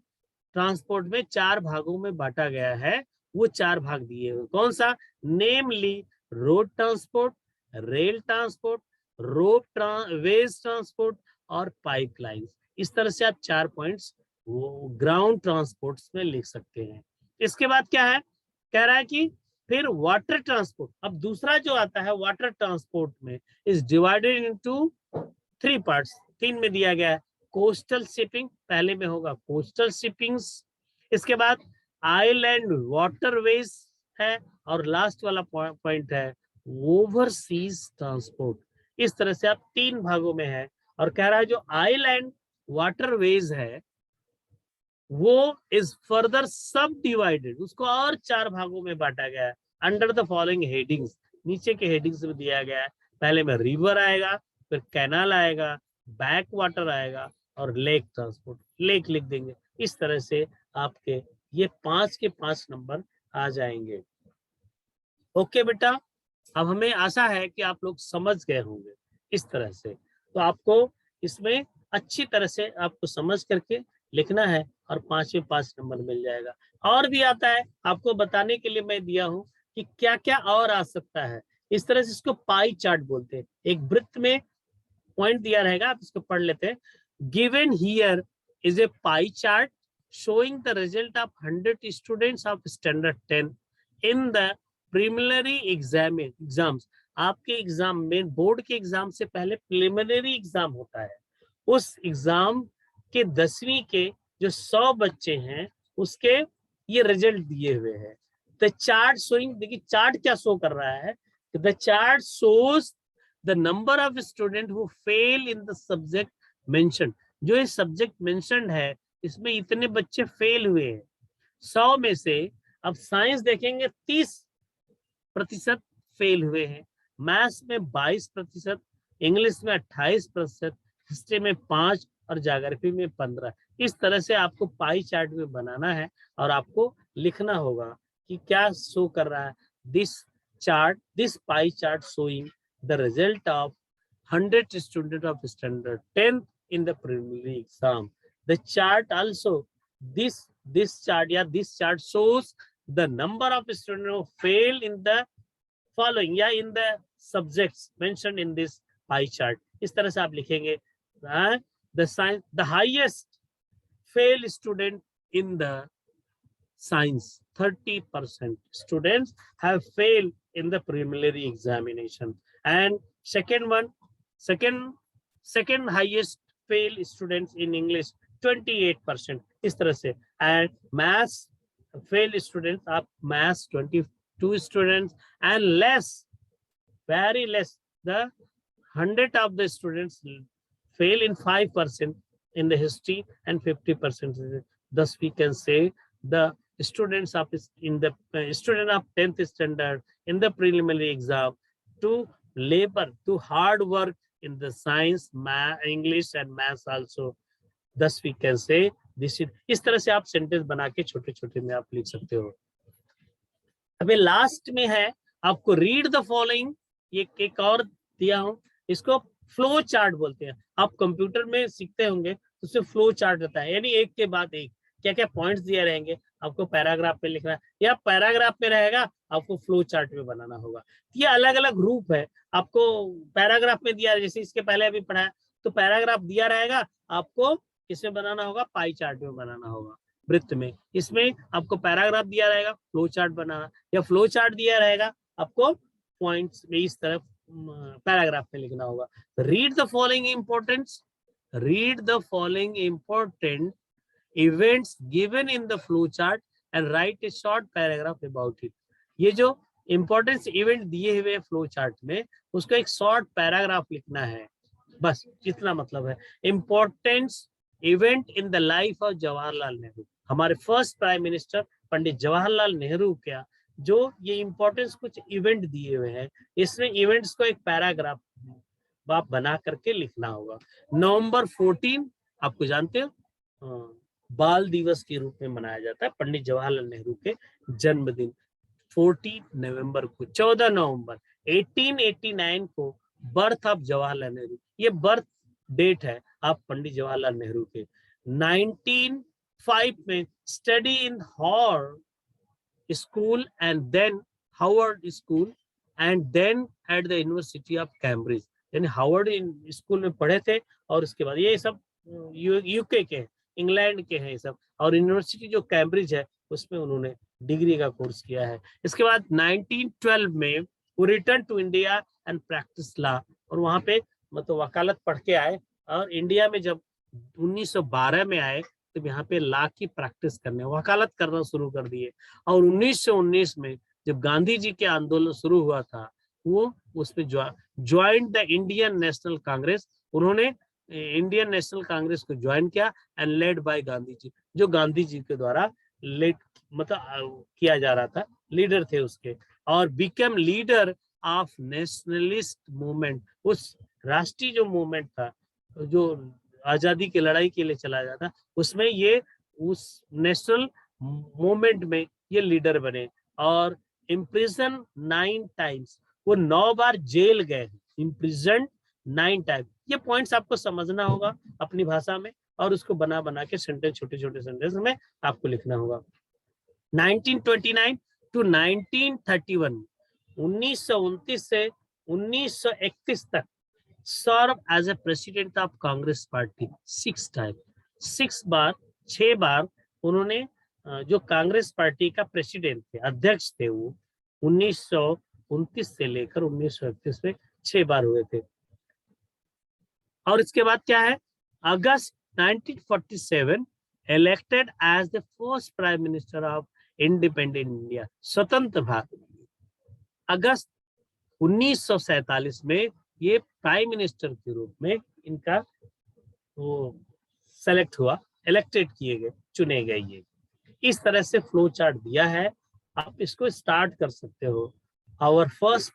A: ट्रांसपोर्ट में 4 भागों में बांटा गया है, वो 4 भाग दिए हुए, कौन सा, नेमली रोड ट्रांसपोर्ट, रेल ट्रांसपोर्ट, रोप वेज ट्रांसपोर्ट और पाइपलाइंस। इस तरह से आप 4 पॉइंट्स वो ग्राउंड ट्रांसपोर्ट्स में लिख सकते हैं। इसके बाद क्या है, कह रहा है कि फिर वाटर ट्रांसपोर्ट। अब दूसरा जो आता है वाटर ट्रांसपोर्ट में इज डिवाइडेड इनटू 3 पार्ट्स, 3 में दिया गया है। कोस्टल शिपिंग पहले में होगा, कोस्टल शिपिंग्स, इसके बाद आइलैंड वाटरवेज है, और लास्ट वाला पॉइंट है ओवरसीज ट्रांसपोर्ट। इस तरह से आप 3 भागों में है, और कह रहा है जो आइलैंड वाटरवेज है वो इज फर्दर सब डिवाइडेड, उसको और 4 भागों में बांटा गया है अंडर द फॉलोइंग हेडिंग्स। नीचे के हेडिंग्स में दिया गया है, पहले में रिवर आएगा, फिर कैनाल आएगा, बैक वाटर आएगा, और लेक ट्रांसपोर्ट, लेक लिख देंगे। इस तरह से आपके ये 5 के 5 नंबर आ जाएंगे। ओके बेटा, अब हमें आशा है कि आप लोग समझ गए होंगे इस तरह से। तो आपको इसमें अच्छी तरह से आपको समझ करके लिखना है, और 5 में 5 नंबर मिल जाएगा। और भी आता है, आपको बताने के लिए मैं दिया हूं कि क्या क्या और आ सकता है। इस तरह से इसको पाई चार्ट बोलते हैं। एक वृत्त में पॉइंट दिया रहेगा, आप इसको पढ़ लेते हैं। Given here is a pie chart showing the result of 100 students of standard 10 in the preliminary exams। आपके एग्जाम में, बोर्ड के एग्जाम से पहले प्रिलिमिनरी एग्जाम होता है, उस एग्जाम के 10वीं के जो 100 बच्चे हैं उसके ये रिजल्ट दिए हुए हैं। द चार्ट शोइंग, देखिए चार्ट क्या शो कर रहा है, the chart shows the number of student who fail in the subject mentioned. जो ये सब्जेक्ट मेंशन्ड है इसमें इतने बच्चे फेल हुए हैं 100 में से। अब साइंस देखेंगे 30% फेल हुए हैं, मैथ्स में 22%, इंग्लिश में 28%, हिस्ट्री में 5 और ज्योग्राफी में 15। इस तरह से आपको पाई चार्ट में बनाना है, और आपको लिखना होगा कि क्या शो कर रहा है। This pie chart showing the result of 100 student of standard 10 in the preliminary exam. The chart also, this chart shows the number of students who fail in the following, या in the subjects mentioned in this pie chart। इस तरह से आप लिखेंगे the highest fail student in the science, 30% students have failed in the preliminary examination, and second highest fail students in English 28%। इस तरह से, and maths fail students of maths 22 students, and less, very less, the 100 of the students fail in 5% in the history and 50%. Thus we can say the students of student of 10th standard in the preliminary exam to labor, to hard work in the science, math, English and maths also। Thus we can say this is। इस तरह से आप सेंटेंस बना के छोटे छोटे में आप लिख सकते हो। अभी लास्ट में है आपको रीड द फॉलोइंग, ये एक और दिया हूं, इसको फ्लो चार्ट बोलते हैं। आप कंप्यूटर में सीखते होंगे तो उसमें फ्लो चार्ट रहता है, यानी एक के बाद एक क्या क्या पॉइंट्स दिए रहेंगे, आपको पैराग्राफ में लिखना है, या पैराग्राफ में रहेगा आपको फ्लो चार्ट में बनाना होगा। ये अलग अलग ग्रुप है। आपको पैराग्राफ में दिया, जैसे इसके पहले अभी पढ़ा, तो पैराग्राफ दिया रहेगा, आपको किसमें बनाना होगा, पाई चार्ट में बनाना होगा, वृत्त में। इसमें आपको पैराग्राफ दिया रहेगा, फ्लो चार्ट बनाना, या फ्लो चार्ट दिया रहेगा आपको पॉइंट्स में इस तरफ पैराग्राफ में लिखना होगा। Read the following importance, read the following important events given in the flow chart and write a short paragraph about it। ये जो इंपॉर्टेंस इवेंट दिए हुए फ्लो चार्ट में उसका एक शॉर्ट पैराग्राफ लिखना है, बस इतना मतलब है। Importance event in the life of Jawaharlal Nehru, हमारे first prime minister Pandit Jawaharlal Nehru का जो ये इंपॉर्टेंस कुछ इवेंट दिए हुए हैं, इसमें इवेंट्स को एक पैराग्राफ आप बना करके लिखना होगा। नवंबर 14 आपको जानते हो बाल दिवस के रूप में मनाया जाता है, पंडित जवाहरलाल नेहरू के जन्मदिन 14 नवंबर को। 14 नवंबर 1889 को बर्थ ऑफ जवाहरलाल नेहरू, ये बर्थ डेट है आप पंडित जवाहरलाल नेहरू के। 1905 में study in Harrow school and then Harvard school and then at the university of Cambridge, यानी हार्वर्ड स्कूल में पढ़े थे, और उसके बाद ये सब यूके के हैं, इंग्लैंड के हैं ये सब, और यूनिवर्सिटी जो कैम्ब्रिज है उसमें उन्होंने डिग्री का कोर्स किया है। इसके बाद 1912 में वो return to India and practice law, और वहां पे मतलब वकालत पढ़ के आए, और इंडिया में जब 1912 में आए तो यहाँ पे लॉ की प्रैक्टिस करने, वकालत करना शुरू कर दिए। और 1919 में जब गांधी जी के आंदोलन शुरू हुआ था, वो उसमें join the Indian national Congress, उन्होंने इंडियन नेशनल कांग्रेस को ज्वाइन किया, and led by Gandhi ji, जो गांधी जी के द्वारा लेड मतलब किया जा रहा था, लीडर थे उसके, और become leader of nationalist movement, उस राष्ट्रीय जो मूवमेंट था, जो आजादी की लड़ाई के लिए चला जाता, उसमें ये उस नेशनल मूवमेंट में ये लीडर बने। और इम्प्रिजन 9 टाइम्स, वो 9 बार जेल गए, इम्प्रिजन 9 टाइम। ये पॉइंट्स आपको समझना होगा अपनी भाषा में, और उसको बना बना के सेंटेंस, छोटे छोटे सेंटेंस में आपको लिखना होगा। 1929 टू 1931, 1929 से 1931 तक serve as a president of Congress party 6 time, 6 बार उन्होंने जो कांग्रेस पार्टी का प्रेसिडेंट थे, अध्यक्ष थे, वो 1929 से लेकर 1931 में 6 बार हुए थे। और इसके बाद क्या है, August 1947 elected as the first prime minister of independent India, स्वतंत्र भारत। अगस्त 1947 में ये प्राइम मिनिस्टर के रूप में इनका वो सेलेक्ट हुआ, इलेक्टेड किए गए, चुने गए। ये इस तरह से फ्लो चार्ट दिया है, आप इसको स्टार्ट कर सकते हो। Our first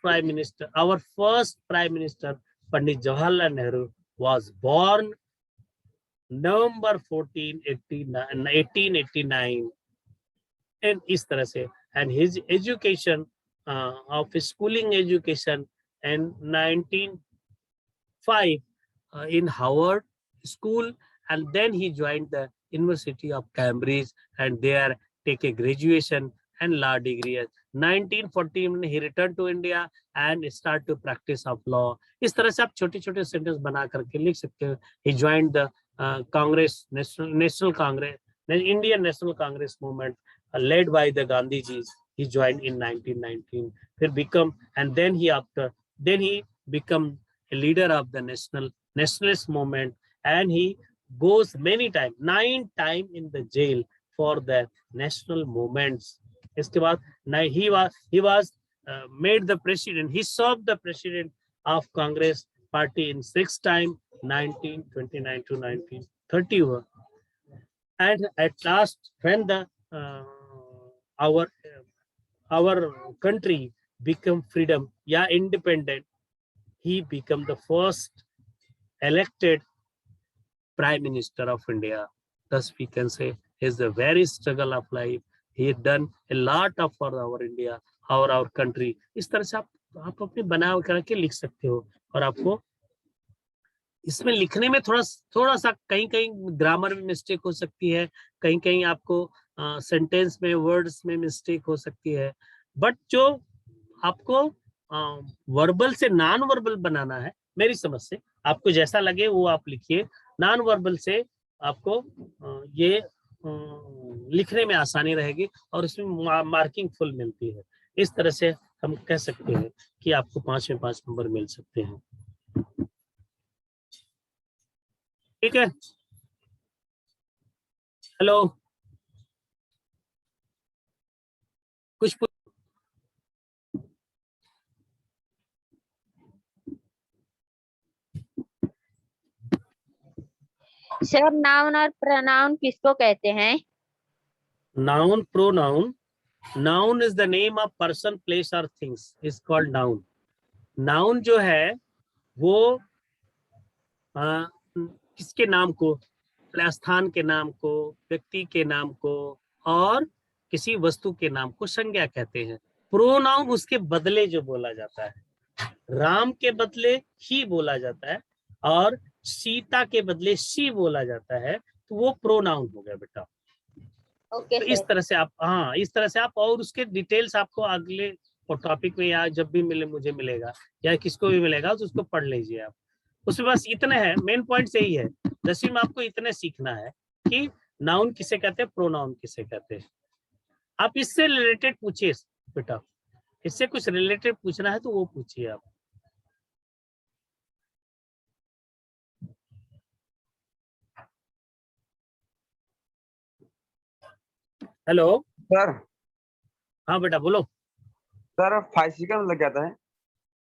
A: prime minister Pandit Jawaharlal Nehru was born November 14, 1889, and इस तरह से, and his education of schooling education in 1905 in Howard School, and then he joined the University of Cambridge and there take a graduation and law degree. 1914 he returned to India and start to practice of law. इस तरह से आप छोटे छोटे सेंटेंस बना करके लिख सकते हो। He joined the Congress, National Congress, Indian National Congress movement led by the Gandhi Ji. He joined in 1919. फिर become, and then he become a leader of the nationalist movement, and he goes many times, 9 times in the jail for the national movements. इसके बाद he was made the president. He served the president of Congress party in 6 times, 1929 to 1931. And at last, when the our country become freedom, independent, he became the first elected Prime Minister of India. Thus, we can say is the very struggle of life. He had done a lot of for our India, our country. इस तरह से आप अपने बना करके लिख सकते हो। और आपको इसमें लिखने में थोड़ा सा कहीं ग्रामर में मिस्टेक हो सकती है, कहीं आपको सेंटेंस में, वर्ड्स में मिस्टेक हो सकती है, बट जो आपको वर्बल से नॉन वर्बल बनाना है, मेरी समझ से आपको जैसा लगे वो आप लिखिए। नॉन वर्बल से आपको ये लिखने में आसानी रहेगी और उसमें मार्किंग फुल मिलती है। इस तरह से हम कह सकते हैं कि आपको 5 में 5 नंबर मिल सकते हैं। ठीक है, हेलो, कुछ
B: सर नाउन और प्रोनाउन किसको कहते हैं?
A: Noun, pronoun. Noun is the name of person, place और things is called noun. Noun जो है वो किसके नाम को, स्थान के नाम को, व्यक्ति के नाम को और किसी वस्तु के नाम को संज्ञा कहते हैं। प्रोनाउन उसके बदले जो बोला जाता है, राम के बदले ही बोला जाता है और सीता के बदले सी बोला जाता है, तो वो प्रोनाउन हो गया बेटा।
B: ओके,
A: तो इस तरह से आप, इस तरह से आप, और उसके डिटेल्स आपको अगले और टॉपिक में या जब भी मिले मुझे मिलेगा या किसको भी मिलेगा तो उसको पढ़ लीजिए आप। उसमें बस इतने हैं, मेन पॉइंट यही है। 10वीं में आपको इतने सीखना है कि नाउन किसे कहते हैं, प्रोनाउन किसे कहते हैं। आप इससे रिलेटेड पूछिए बेटा, इससे कुछ रिलेटेड पूछना है तो वो पूछिए आप। Hello
C: sir.
A: हाँ बेटा बोलो।
C: सर फाइसिकल मतलब क्या होता है?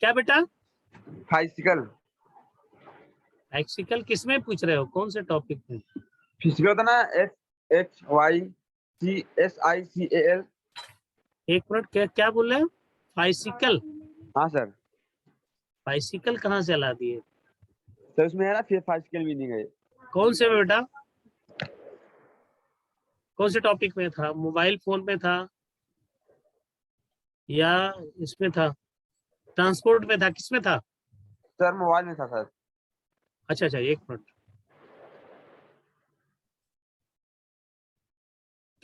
A: क्या बेटा?
C: फाइसिकल
A: एक्सिकल किसमें पूछ रहे हो, कौन से टॉपिक में?
C: फिजिकल होता है ना, FHYCSICAL।
A: एक मिनट, क्या क्या बोल रहे हो? बाइसिकल?
C: हाँ सर।
A: बाइसिकल कहाँ से ला दिए?
C: सर उसमें है ना, फिर फाइसिकल मीनिंग है।
A: कौन से में बेटा, कौन से टॉपिक में था? मोबाइल फोन में था या इसमें था, ट्रांसपोर्ट में था, किसमें था?
C: सर मोबाइल में था सर।
A: अच्छा अच्छा, एक मिनट,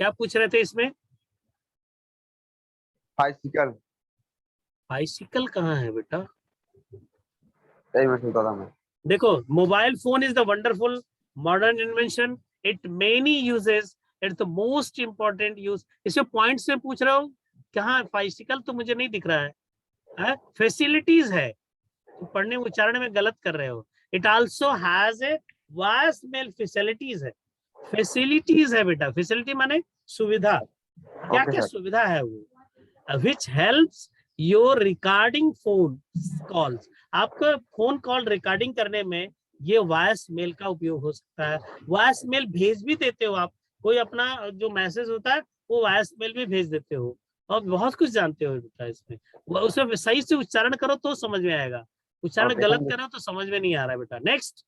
A: क्या पूछ रहे थे इसमें?
C: फाइसिकल।
A: बाइसिकल कहाँ है बेटा?
C: यही मैं सुनता था मैं।
A: देखो, mobile phone is the wonderful modern invention, it many uses, it's the most important use. इसमें पॉइंट से पूछ रहा हूँ, कहाँ बाइसिकल तो मुझे नहीं दिख रहा है? फैसिलिटीज है, तो पढ़ने उच्चारण में गलत कर रहे हो। It also has a vast mail facilities है, फैसिलिटीज है बेटा, फैसिलिटी माने सुविधा। क्या
C: ओके
A: क्या
C: सर।
A: सुविधा है वो? Which helps your recording phone calls. आपको फोन कॉल रिकॉर्डिंग करने में ये वॉइस मेल का उपयोग हो सकता है। वॉइस मेल भेज भी देते हो आप, कोई अपना जो मैसेज होता है वो वॉइस मेल भी भेज देते हो, और बहुत कुछ जानते हो बेटा इसमें। उसे सही से उच्चारण करो तो समझ में आएगा, उच्चारण
C: ओके
A: गलत
C: थैंक यू।
A: करो तो समझ में नहीं आ रहा है बेटा। नेक्स्ट।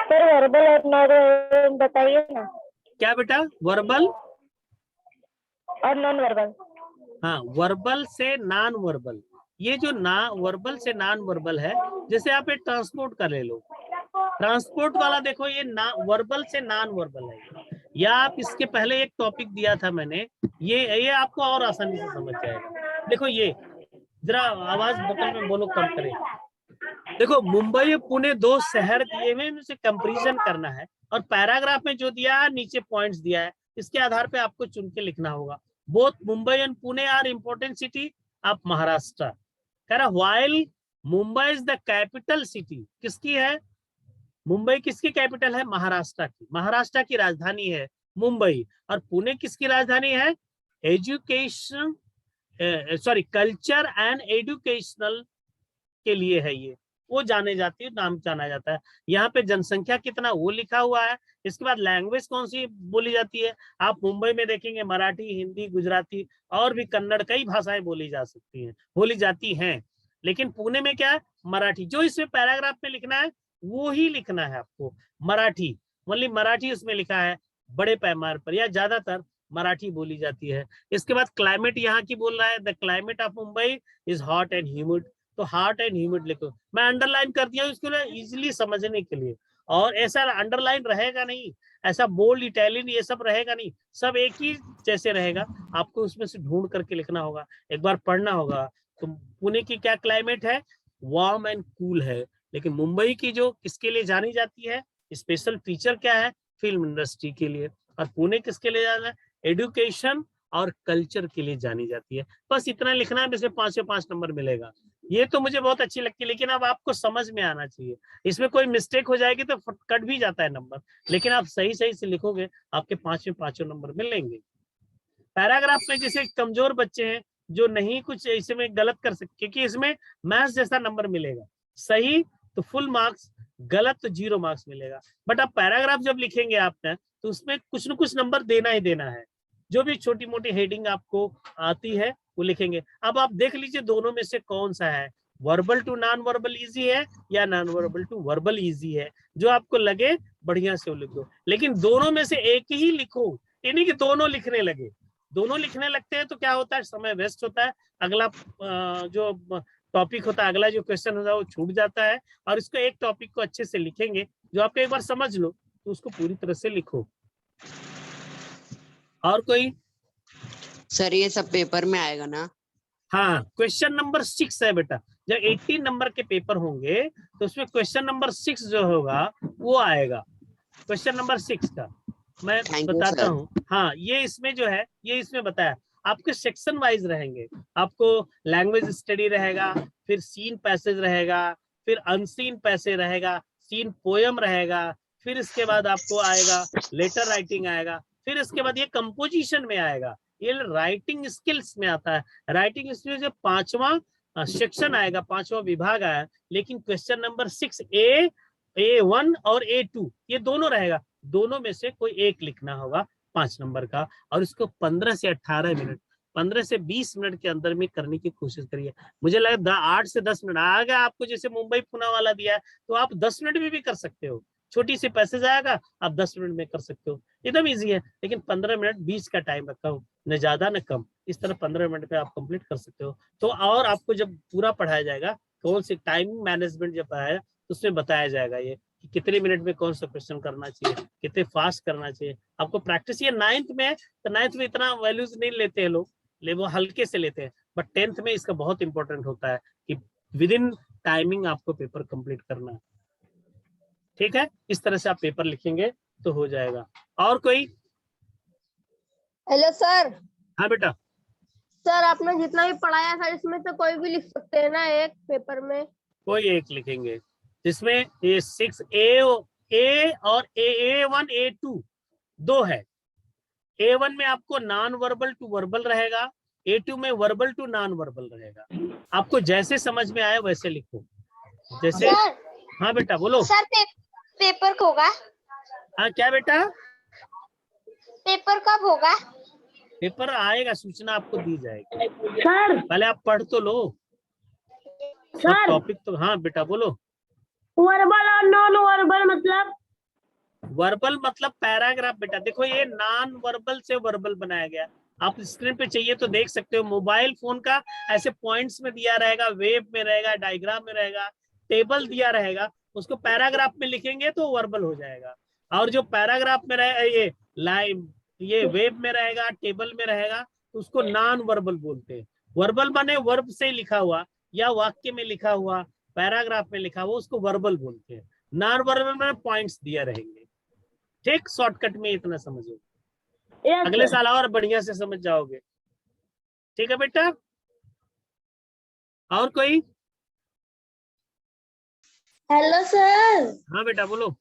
B: सर वर्बल और नॉन बताइए ना।
A: क्या बेटा? वर्बल
B: और नॉन वर्बल।
A: हाँ, वर्बल से नॉन वर्बल। ये जो ना वर्बल से नॉन वर्बल है, जैसे आप एक ट्रांसपोर्ट का ले लो, ट्रांसपोर्ट वाला देखो ये ना वर्बल से नॉन वर्बल है। या आप इसके पहले एक टॉपिक दिया था मैंने, ये आपको और आसानी से समझ जाएगा। देखो ये, जरा आवाज बगल में बोलो, कम करें। देखो, मुंबई और पुणे दो शहर दिए हुए, इनसे कंपैरिजन करना है, और पैराग्राफ में जो दिया है नीचे पॉइंट्स दिया है, इसके आधार पे आपको चुन के लिखना होगा। Both Mumbai and Pune are important city of Maharashtra. कह रहा while Mumbai is the capital city, किसकी है? मुंबई किसकी कैपिटल है? महाराष्ट्र की। महाराष्ट्र की राजधानी है मुंबई। और पुणे किसकी राजधानी है? Education, sorry, culture and educational के लिए है ये, वो जाने जाती है, नाम जाना जाता है। यहाँ पे जनसंख्या कितना वो लिखा हुआ है। इसके बाद लैंग्वेज कौन सी बोली जाती है? आप मुंबई में देखेंगे मराठी, हिंदी, गुजराती और भी कन्नड़, कई भाषाएं बोली जा सकती हैं, बोली जाती हैं। लेकिन पुणे में क्या है? मराठी। जो इसमें पैराग्राफ में लिखना है वो ही लिखना है आपको, मराठी, मतलब मराठी उसमें लिखा है। बड़े पैमाने पर या ज्यादातर मराठी बोली जाती है। इसके बाद क्लाइमेट यहाँ की बोल रहा है, the climate of Mumbai is hot and humid. तो हॉट एंड ह्यूमिड लिखो, मैं अंडरलाइन कर दिया हूँ इसको ना इजिली समझने के लिए। और ऐसा अंडरलाइन रहेगा नहीं, ऐसा बोल्ड इटैलियन ये सब रहेगा नहीं, सब एक ही जैसे रहेगा। आपको उसमें से ढूंढ करके लिखना होगा, एक बार पढ़ना होगा। तो पुणे की क्या क्लाइमेट है? वार्म एंड कूल है। लेकिन मुंबई की जो किसके लिए जानी जाती है, स्पेशल फीचर क्या है? फिल्म इंडस्ट्री के लिए। और पुणे किसके लिए जाना है? एडुकेशन और कल्चर के लिए जानी जाती है। बस इतना लिखना है, इसमें 5 से 5 नंबर मिलेगा। ये तो मुझे बहुत अच्छी लगती है, लेकिन अब आपको समझ में आना चाहिए। इसमें कोई मिस्टेक हो जाएगी तो कट भी जाता है नंबर, लेकिन आप सही सही से लिखोगे आपके 5 में 5 नंबर मिलेंगे। पैराग्राफ में जैसे कमजोर बच्चे हैं जो नहीं कुछ इसमें गलत कर सकते, क्योंकि इसमें मैथ्स जैसा नंबर मिलेगा, सही तो फुल मार्क्स, गलत तो 0 मार्क्स मिलेगा। बट अब पैराग्राफ जब लिखेंगे आपने तो उसमें कुछ न कुछ नंबर देना ही देना है। जो भी छोटी मोटी हेडिंग आपको आती है वो लिखेंगे। अब आप देख लीजिए दोनों में से कौन सा है, verbal to non verbal easy है या non verbal to verbal easy है। जो आपको लगे बढ़िया से वो लिख दो, लेकिन दोनों में से एक ही लिखो, यानी कि दोनों लिखने लगे। दोनों लिखने लगते हैं तो क्या होता है, समय वेस्ट होता है। अगला जो टॉपिक होता है, अगला जो क्वेश्चन होता है वो छूट जाता है। और इसको एक टॉपिक को अच्छे से लिखेंगे, जो आपको एक बार समझ लो तो उसको पूरी तरह से लिखो। और कोई?
D: सर ये सब पेपर में आएगा ना?
A: हाँ, क्वेश्चन नंबर 6 है बेटा। जब 18 नंबर के पेपर होंगे तो उसमें क्वेश्चन नंबर 6 जो होगा वो आएगा, क्वेश्चन नंबर 6 का मैं बताता हूँ। हाँ, ये इसमें जो है, ये इसमें बताया आपके सेक्शन वाइज रहेंगे। आपको लैंग्वेज स्टडी रहेगा, फिर सीन पैसेज रहेगा, फिर अनसीन पैसेज रहेगा, सीन पोयम रहेगा, फिर इसके बाद आपको आएगा लेटर राइटिंग आएगा, फिर इसके बाद ये कंपोजिशन में आएगा, ये राइटिंग स्किल्स में आता है। राइटिंग स्किल्स जो 5वां सेक्शन आएगा, 5वां विभाग आया। लेकिन क्वेश्चन नंबर 6 A1 और A2 ये दोनों रहेगा, दोनों में से कोई एक लिखना होगा 5 नंबर का। और इसको 15 से 18 मिनट, 15 से 20 मिनट के अंदर में करने की कोशिश करिए। मुझे लगा 8 से 10 मिनट आएगा आपको, जैसे मुंबई पुणे वाला दिया है तो आप 10 मिनट में भी कर सकते हो। छोटी सी पैसेज आएगा, आप 10 मिनट में कर सकते हो, एकदम इजी है। लेकिन 15 मिनट 20 का टाइम रखा हूँ, न ज्यादा न कम, इस तरह 15 मिनट में आप कंप्लीट कर सकते हो। तो और आपको जब पूरा पढ़ाया जाएगा, कौन सी टाइम मैनेजमेंट जब पढ़ाया तो उसमें बताया जाएगा ये कि कितने मिनट में कौन सा क्वेश्चन करना चाहिए, कितने फास्ट करना चाहिए। आपको प्रैक्टिस, ये 9th में है तो 9th में इतना वैल्यूज नहीं लेते हैं लोग, ले वो हल्के से लेते हैं, बट 10th में इसका बहुत इंपॉर्टेंट होता है कि विद इन टाइमिंग आपको पेपर कंप्लीट करना है। ठीक है, इस तरह से आप पेपर लिखेंगे तो हो जाएगा। और कोई?
E: Hello sir.
A: हाँ बेटा।
E: सर आपने जितना भी पढ़ाया सर, इसमें से कोई भी लिख सकते हैं ना एक पेपर में?
A: कोई एक लिखेंगे, जिसमें ये 6A और A1 A2 दो है। A1 में आपको नॉन वर्बल टू वर्बल रहेगा, A2 में वर्बल टू नॉन वर्बल रहेगा। आपको जैसे समझ में आए वैसे लिखो, जैसे।
E: सर,
A: हाँ बेटा बोलो।
E: सर पेपर कब होगा?
A: हाँ क्या बेटा?
E: पेपर कब होगा?
A: पेपर आएगा, सूचना आपको दी जाएगी।
E: सर
A: पहले आप पढ़ तो लो
E: सर
A: टॉपिक तो। हाँ बेटा बोलो।
E: वर्बल और नॉन वर्बल मतलब?
A: वर्बल मतलब पैराग्राफ बेटा। देखो ये नॉन वर्बल से वर्बल बनाया गया, आप स्क्रीन पे चाहिए तो देख सकते हो। मोबाइल फोन का ऐसे पॉइंट्स में दिया रहेगा, वेब में रहेगा, डायग्राम में रहेगा, टेबल दिया रहेगा, उसको पैराग्राफ में लिखेंगे तो वर्बल हो जाएगा। और जो पैराग्राफ में रहे, ये लाइन, ये वेब में रहेगा, टेबल में रहेगा, तो उसको नॉन वर्बल बोलते हैं। वर्बल माने वर्ब से लिखा हुआ या वाक्य में लिखा हुआ, पैराग्राफ में लिखा हुआ, उसको वर्बल बोलते हैं। नॉन वर्बल में पॉइंट्स दिया रहेंगे। ठीक, शॉर्टकट में इतना समझो, अगले साल और बढ़िया से समझ जाओगे। ठीक है बेटा। और कोई?
E: Hello sir.
A: हाँ बेटा बोलो।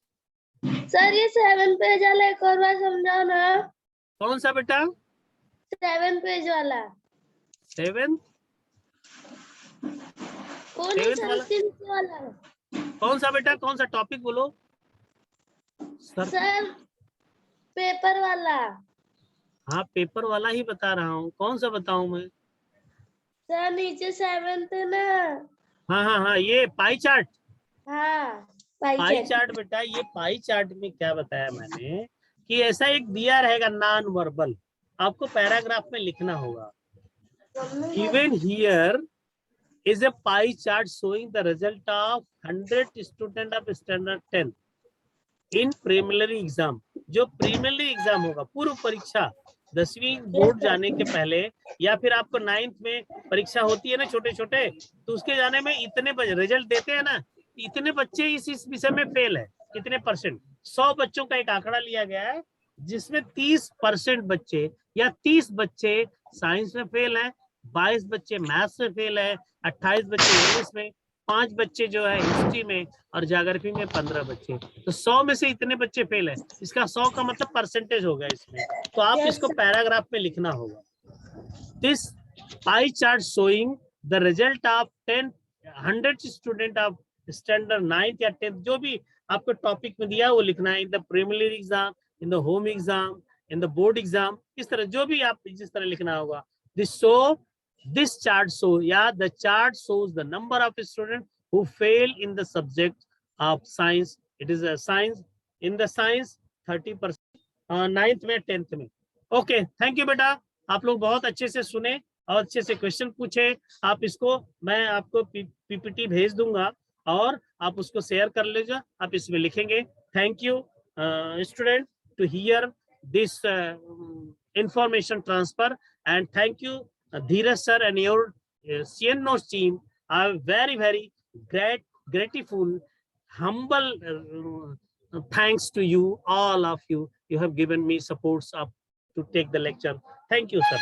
E: सर ये 7 पेज वाला एक और बार समझाओ ना।
A: कौन सा बेटा?
E: 7 पेज वाला।
A: 7
E: कौन है सर? 6 वाला।
A: कौन सा बेटा? कौन सा टॉपिक बोलो
E: सर पेपर वाला।
A: हाँ पेपर वाला ही बता रहा हूँ, कौन सा बताऊं मैं?
E: सर नीचे 7 है ना?
A: हाँ, ये पाई चार्ट।
E: हाँ
A: पाई चार्ट बेटा, ये पाई चार्ट में क्या बताया मैंने कि ऐसा एक दिया रहेगा नॉन वर्बल, आपको पैराग्राफ में लिखना होगा। Even here is a pie chart showing the result of 100 student of standard 10 in preliminary exam। जो प्रीलिमिनरी एग्जाम होगा, पूर्व परीक्षा, 10वीं बोर्ड जाने के पहले, या फिर आपको 9th में परीक्षा होती है ना छोटे छोटे, तो उसके जाने में इतने रिजल्ट देते हैं ना, इतने बच्चे इस विषय में फेल है, कितने परसेंट। 100 बच्चों का एक आंकड़ा लिया गया है, जिसमें 30% बच्चे या 30 बच्चे साइंस में फेल है, 22 बच्चे मैथ्स में फेल है, 28 बच्चे इंग्लिश में, 5 बच्चे जो है हिस्ट्री में, और ज्योग्राफी में 15 बच्चे। तो 100 में से इतने बच्चे फेल है, इसका 100 का मतलब परसेंटेज होगा इसमें। तो आप इसको पैराग्राफ में लिखना होगा। This pie chart showing the result of 100 student of standard 9th या 10th, जो भी आपको टॉपिक में दिया वो लिखना है। In the preliminary exam, in the home exam, in the board exam, इस तरह जो भी आप जिस तरह लिखना होगा। This chart the chart shows the number of students who fail in the subject of science. It is a science, in the science 30%, 9th में 10th में। ओके, थैंक यू बेटा, आप लोग बहुत अच्छे से सुने। और अच्छे से क्वेश्चन पूछे। आप इसको, मैं आपको पीपीटी भेज दूंगा और आप उसको शेयर कर लीजिए, आप इसमें लिखेंगे। Thank you student to hear this information transfer, and thank you Dheeraj sir and your CNOS team. I'm very grateful, humble thanks to you, all of you. You have given me supports up to take the lecture. Thank you sir.